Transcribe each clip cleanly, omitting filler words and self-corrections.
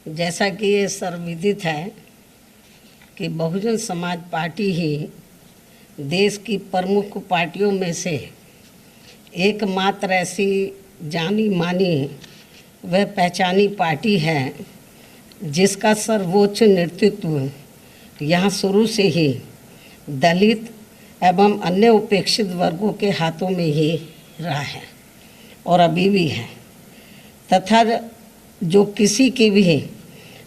जैसा कि ये सर्वविदित है कि बहुजन समाज पार्टी ही देश की प्रमुख पार्टियों में से एकमात्र ऐसी जानी मानी व पहचानी पार्टी है जिसका सर्वोच्च नेतृत्व यहाँ शुरू से ही दलित एवं अन्य उपेक्षित वर्गों के हाथों में ही रहा है और अभी भी है, तथा जो किसी की भी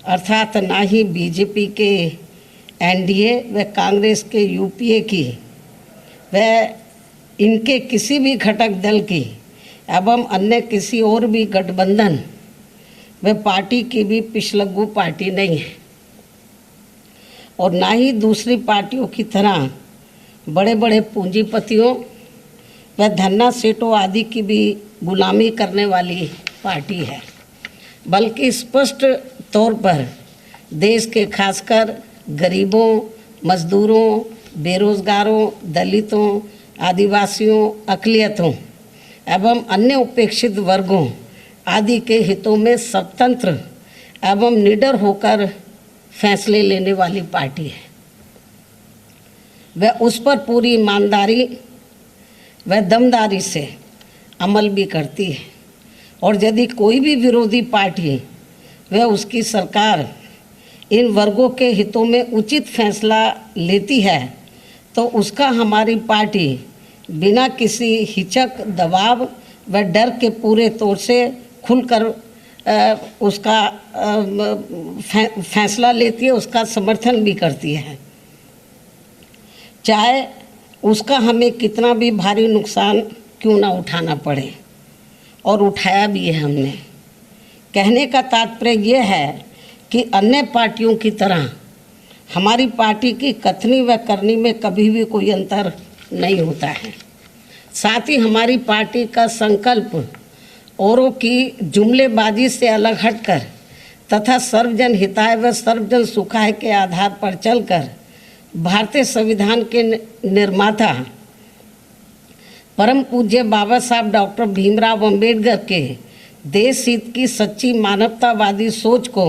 अर्थात ना ही बीजेपी के एनडीए व कांग्रेस के यूपीए की व इनके किसी भी घटक दल की एवं अन्य किसी और भी गठबंधन व पार्टी की भी पिछलग्गू पार्टी नहीं है और ना ही दूसरी पार्टियों की तरह बड़े बड़े पूंजीपतियों व धन्ना सेठों आदि की भी गुलामी करने वाली पार्टी है, बल्कि स्पष्ट तौर पर देश के खासकर गरीबों, मजदूरों, बेरोजगारों, दलितों, आदिवासियों, अक़लियतों एवं अन्य उपेक्षित वर्गों आदि के हितों में स्वतंत्र एवं निडर होकर फैसले लेने वाली पार्टी है। वह उस पर पूरी ईमानदारी व दमदारी से अमल भी करती है और यदि कोई भी विरोधी पार्टी व उसकी सरकार इन वर्गों के हितों में उचित फैसला लेती है तो उसका हमारी पार्टी बिना किसी हिचक, दबाव व डर के पूरे तौर से खुलकर उसका फैसला लेती है, उसका समर्थन भी करती है, चाहे उसका हमें कितना भी भारी नुकसान क्यों ना उठाना पड़े, और उठाया भी है हमने। कहने का तात्पर्य यह है कि अन्य पार्टियों की तरह हमारी पार्टी की कथनी व करनी में कभी भी कोई अंतर नहीं होता है। साथ ही हमारी पार्टी का संकल्प औरों की जुमलेबाजी से अलग हटकर तथा सर्वजन हिताय व सर्वजन सुखाय के आधार पर चलकर भारतीय संविधान के निर्माता परम पूज्य बाबा साहब डॉक्टर भीमराव अंबेडकर के देश हित की सच्ची मानवतावादी सोच को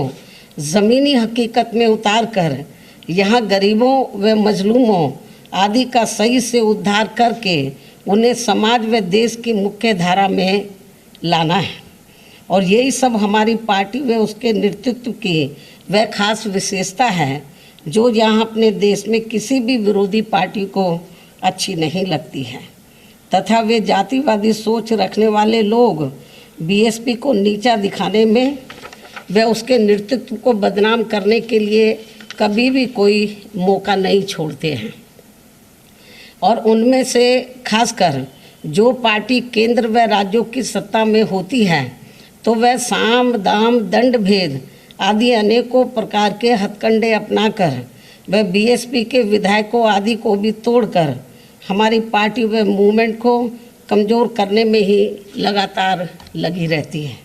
ज़मीनी हकीकत में उतारकर यहाँ गरीबों व मजलूमों आदि का सही से उद्धार करके उन्हें समाज व देश की मुख्य धारा में लाना है। और यही सब हमारी पार्टी व उसके नेतृत्व की वह खास विशेषता है जो यहाँ अपने देश में किसी भी विरोधी पार्टी को अच्छी नहीं लगती है, तथा वे जातिवादी सोच रखने वाले लोग बीएसपी को नीचा दिखाने में व उसके नेतृत्व को बदनाम करने के लिए कभी भी कोई मौका नहीं छोड़ते हैं। और उनमें से खासकर जो पार्टी केंद्र व राज्यों की सत्ता में होती है तो वह साम दाम दंड भेद आदि अनेकों प्रकार के हथकंडे अपनाकर वह बीएसपी के विधायकों आदि को भी तोड़कर हमारी पार्टी व मूवमेंट को कमज़ोर करने में ही लगातार लगी रहती है।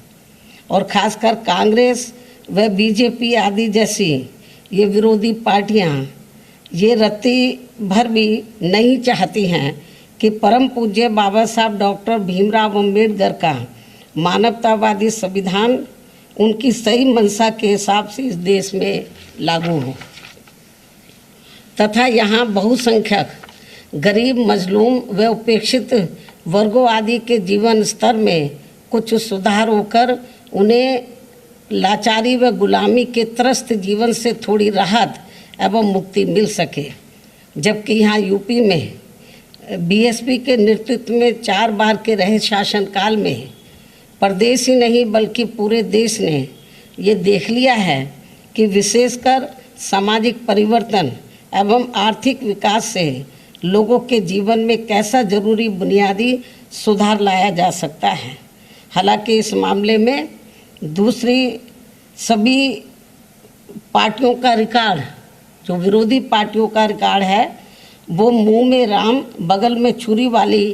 और ख़ासकर कांग्रेस व बीजेपी आदि जैसी ये विरोधी पार्टियां ये रत्ती भर भी नहीं चाहती हैं कि परम पूज्य बाबा साहब डॉक्टर भीमराव अंबेडकर का मानवतावादी संविधान उनकी सही मंशा के हिसाब से इस देश में लागू हो तथा यहाँ बहुसंख्यक गरीब, मजलूम व उपेक्षित वर्गों आदि के जीवन स्तर में कुछ सुधार होकर उन्हें लाचारी व गुलामी के त्रस्त जीवन से थोड़ी राहत एवं मुक्ति मिल सके। जबकि यहाँ यूपी में बीएसपी के नेतृत्व में 4 बार के रहे शासनकाल में प्रदेश ही नहीं बल्कि पूरे देश ने ये देख लिया है कि विशेषकर सामाजिक परिवर्तन एवं आर्थिक विकास से लोगों के जीवन में कैसा जरूरी बुनियादी सुधार लाया जा सकता है। हालांकि इस मामले में दूसरी सभी पार्टियों का रिकॉर्ड, जो विरोधी पार्टियों का रिकॉर्ड है, वो मुंह में राम बगल में छुरी वाली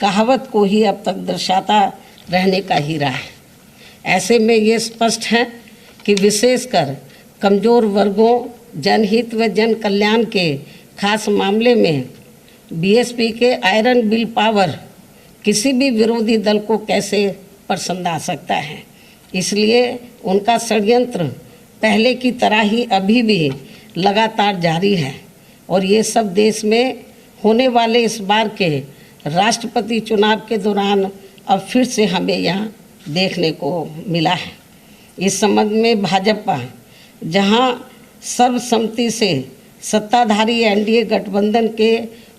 कहावत को ही अब तक दर्शाता रहने का ही रहा है। ऐसे में ये स्पष्ट है कि विशेषकर कमज़ोर वर्गों, जनहित व जन कल्याण के खास मामले में बीएसपी के आयरन बिल पावर किसी भी विरोधी दल को कैसे पसंद आ सकता है। इसलिए उनका षड्यंत्र पहले की तरह ही अभी भी लगातार जारी है और ये सब देश में होने वाले इस बार के राष्ट्रपति चुनाव के दौरान अब फिर से हमें यहाँ देखने को मिला है। इस संबंध में भाजपा जहाँ सर्वसम्मति से सत्ताधारी एनडीए गठबंधन के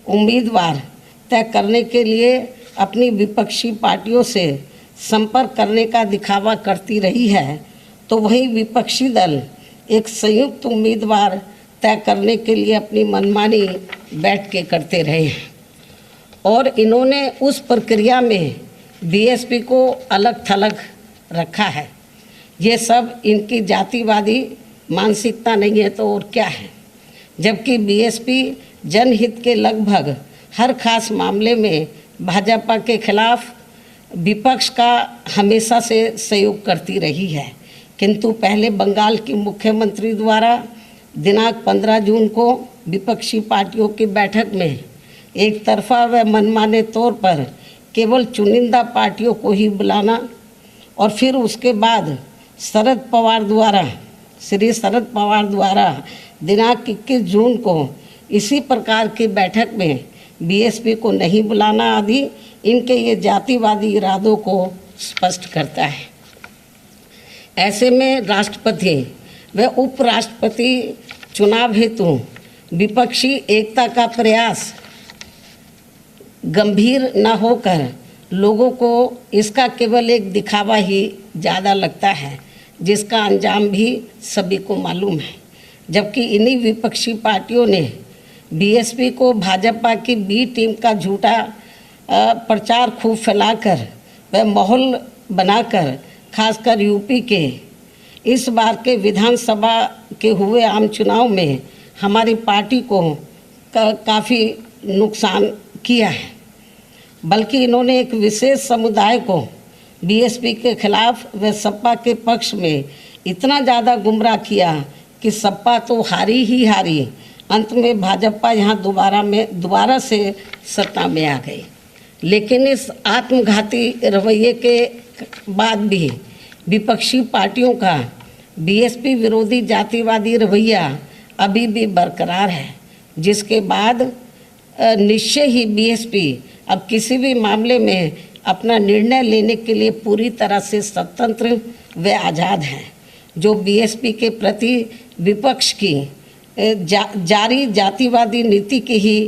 उम्मीदवार तय करने के लिए अपनी विपक्षी पार्टियों से संपर्क करने का दिखावा करती रही है, तो वहीं विपक्षी दल एक संयुक्त उम्मीदवार तय करने के लिए अपनी मनमानी बैठ के करते रहे हैं और इन्होंने उस प्रक्रिया में बीएसपी को अलग थलग रखा है। ये सब इनकी जातिवादी मानसिकता नहीं है तो और क्या है, जबकि बीएसपी जनहित के लगभग हर खास मामले में भाजपा के खिलाफ विपक्ष का हमेशा से सहयोग करती रही है। किंतु पहले बंगाल की मुख्यमंत्री द्वारा दिनांक 15 जून को विपक्षी पार्टियों की बैठक में एक तरफा व मनमाने तौर पर केवल चुनिंदा पार्टियों को ही बुलाना और फिर उसके बाद श्री शरद पवार द्वारा दिनांक 21 जून को इसी प्रकार की बैठक में बीएसपी को नहीं बुलाना आदि इनके ये जातिवादी इरादों को स्पष्ट करता है। ऐसे में राष्ट्रपति व उपराष्ट्रपति चुनाव हेतु विपक्षी एकता का प्रयास गंभीर न होकर लोगों को इसका केवल एक दिखावा ही ज़्यादा लगता है, जिसका अंजाम भी सभी को मालूम है। जबकि इन्हीं विपक्षी पार्टियों ने बीएसपी को भाजपा की बी टीम का झूठा प्रचार खूब फैलाकर व माहौल बनाकर खासकर यूपी के इस बार के विधानसभा के हुए आम चुनाव में हमारी पार्टी को काफ़ी नुकसान किया है। बल्कि इन्होंने एक विशेष समुदाय को बीएसपी के खिलाफ व सपा के पक्ष में इतना ज़्यादा गुमराह किया कि सपा तो हारी ही हारी, अंत में भाजपा यहाँ दोबारा से सत्ता में आ गई। लेकिन इस आत्मघाती रवैये के बाद भी विपक्षी पार्टियों का बीएसपी विरोधी जातिवादी रवैया अभी भी बरकरार है, जिसके बाद निश्चय ही बीएसपी अब किसी भी मामले में अपना निर्णय लेने के लिए पूरी तरह से स्वतंत्र व आज़ाद है, जो बीएसपी के प्रति विपक्ष की जारी जातिवादी नीति की ही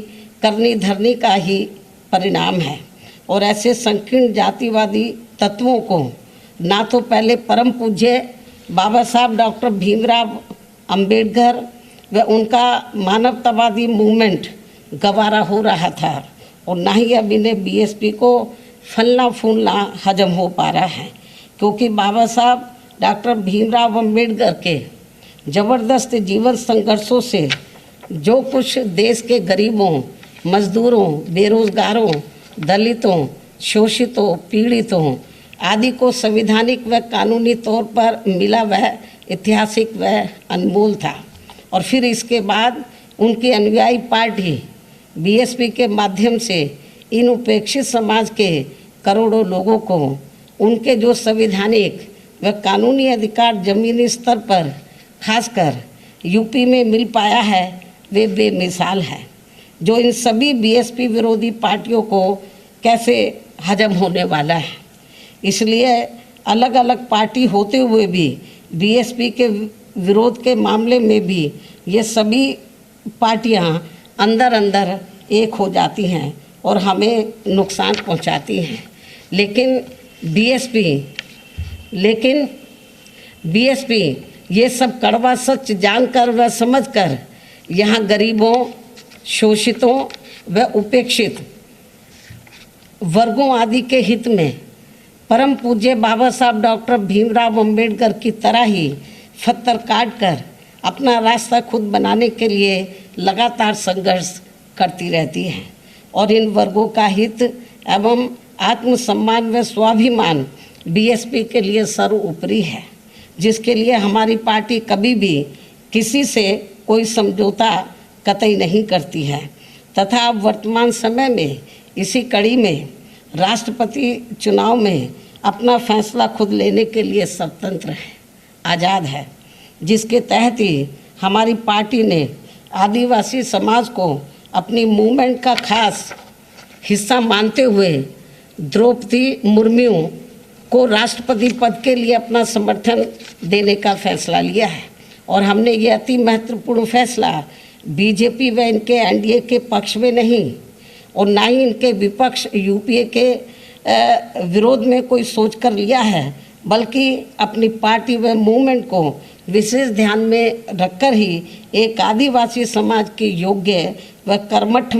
करनी धरनी का ही परिणाम है। और ऐसे संकीर्ण जातिवादी तत्वों को ना तो पहले परम पूज्य बाबा साहब डॉक्टर भीमराव अंबेडकर व उनका मानवतावादी मूवमेंट गवारा हो रहा था और ना ही अब इन्हें बीएसपी को फलना फूलना हजम हो पा रहा है, क्योंकि बाबा साहब डॉक्टर भीमराव अंबेडकर के ज़बरदस्त जीवन संघर्षों से जो कुछ देश के गरीबों, मजदूरों, बेरोजगारों, दलितों, शोषितों, पीड़ितों आदि को संवैधानिक व कानूनी तौर पर मिला वह ऐतिहासिक व अनमोल था। और फिर इसके बाद उनकी अनुयायी पार्टी बीएसपी के माध्यम से इन उपेक्षित समाज के करोड़ों लोगों को उनके जो संवैधानिक व कानूनी अधिकार जमीनी स्तर पर खासकर यूपी में मिल पाया है, वे बेमिसाल है, जो इन सभी बीएसपी विरोधी पार्टियों को कैसे हजम होने वाला है। इसलिए अलग अलग पार्टी होते हुए भी बीएसपी के विरोध के मामले में भी ये सभी पार्टियां अंदर अंदर एक हो जाती हैं और हमें नुकसान पहुंचाती हैं। लेकिन बीएसपी ये सब कड़वा सच जानकर व समझकर यहाँ गरीबों, शोषितों व उपेक्षित वर्गों आदि के हित में परम पूज्य बाबा साहब डॉक्टर भीमराव अंबेडकर की तरह ही पत्थर काट कर अपना रास्ता खुद बनाने के लिए लगातार संघर्ष करती रहती है। और इन वर्गों का हित एवं आत्मसम्मान व स्वाभिमान बीएसपी के लिए सर्वोपरि है, जिसके लिए हमारी पार्टी कभी भी किसी से कोई समझौता कतई नहीं करती है तथा अब वर्तमान समय में इसी कड़ी में राष्ट्रपति चुनाव में अपना फैसला खुद लेने के लिए स्वतंत्र है, आज़ाद है। जिसके तहत ही हमारी पार्टी ने आदिवासी समाज को अपनी मूवमेंट का खास हिस्सा मानते हुए द्रौपदी मुर्मू को राष्ट्रपति पद के लिए अपना समर्थन देने का फैसला लिया है। और हमने ये अति महत्वपूर्ण फैसला बीजेपी व इनके एनडीए के पक्ष में नहीं और ना ही इनके विपक्ष यूपीए के विरोध में कोई सोच कर लिया है, बल्कि अपनी पार्टी व मूवमेंट को विशेष ध्यान में रखकर ही एक आदिवासी समाज के योग्य व कर्मठ